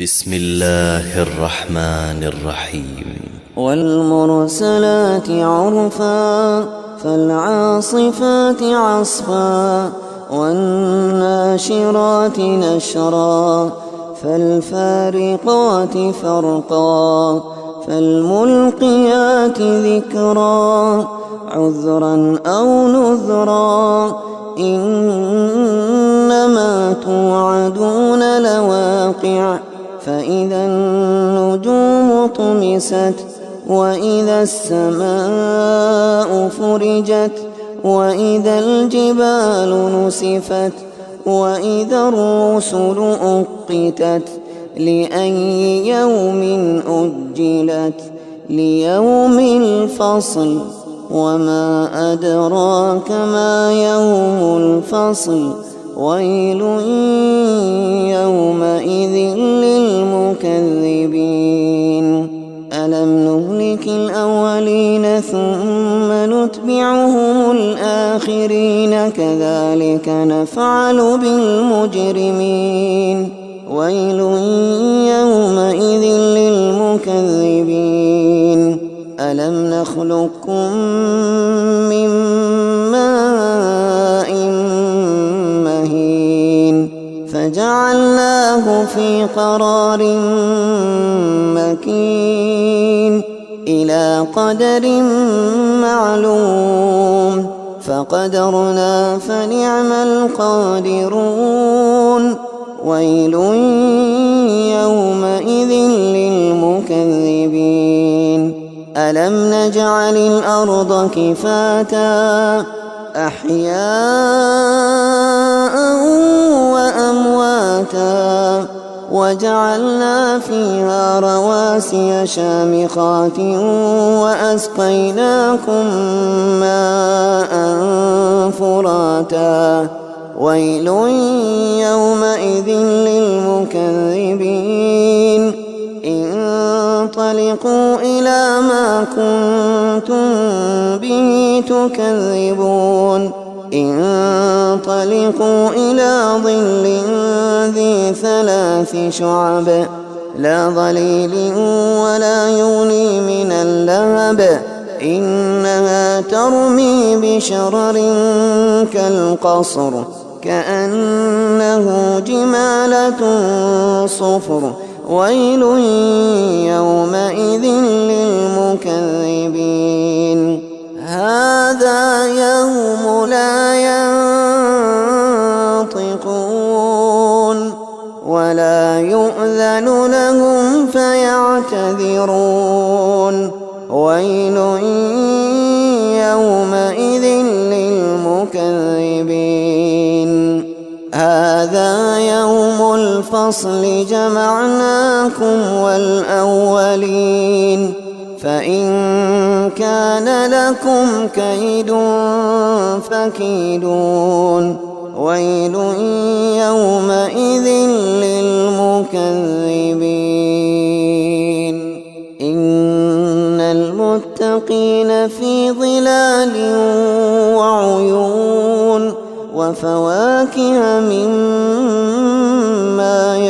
بسم الله الرحمن الرحيم. والمرسلات عرفا فالعاصفات عصفا والناشرات نشرا فالفارقات فرقا فالملقيات ذكرا عذرا أو نذرا إنما توعدون لواقع فإذا النجوم طمست وإذا السماء فرجت وإذا الجبال نسفت وإذا الرسل أقتت لأي يوم أجلت ليوم الفصل وما أدراك ما يوم الفصل ويل يومئذ للمكذبين ألم نهلك الأولين ثم نتبعهم الآخرين كذلك نفعل بالمجرمين ويل يومئذ للمكذبين ألم نخلقكم من ماء مهين فجعلناه في قرار مكين إلى قدر معلوم فقدرنا فنعم القادرون ويل يومئذ للمكذبين ألم نجعل الأرض كفاتا أحياء وأمواتا وجعلنا فيها رواسي شامخات وأسقيناكم ماء فراتا ويل يومئذ للمكذبين انطلقوا إلى ما كنتم به تكذبون انطلقوا إلى ظل ذي 3 شعب لا ظليل ولا يغني من اللهب إنها ترمي بشرر كالقصر كأنه جمالة صفر ويل يومئذ للمكذبين هذا يوم لا ينطقون ولا يؤذن لهم فيعتذرون ويل يومئذ للمكذبين هذا يوم الفصل جمعناكم والأولين فإن كان لكم كيد فكيدون ويل يومئذ للمكذبين إن المتقين في ظلال وعيون وفواكه مما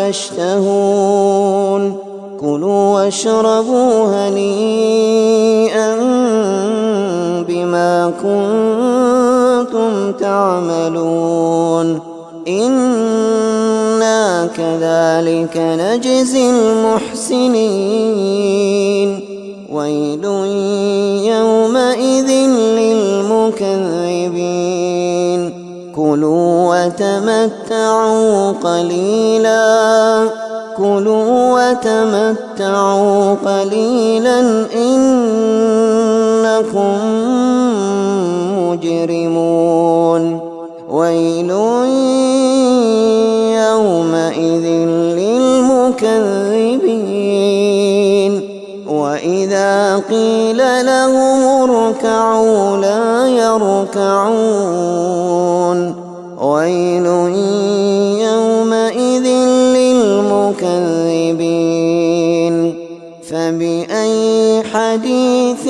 يشتهون كلوا واشربوا هنيئا بما كنتم تعملون إنا كذلك نجزي المحسنين ويل يومئذ للمكذبين كلوا وتمتعوا قليلا إنكم مجرمون ويل يومئذ للمكذبين وإذا قيل لهم اركعوا لا يركعون ويل يومئذ للمكذبين فبأي حديث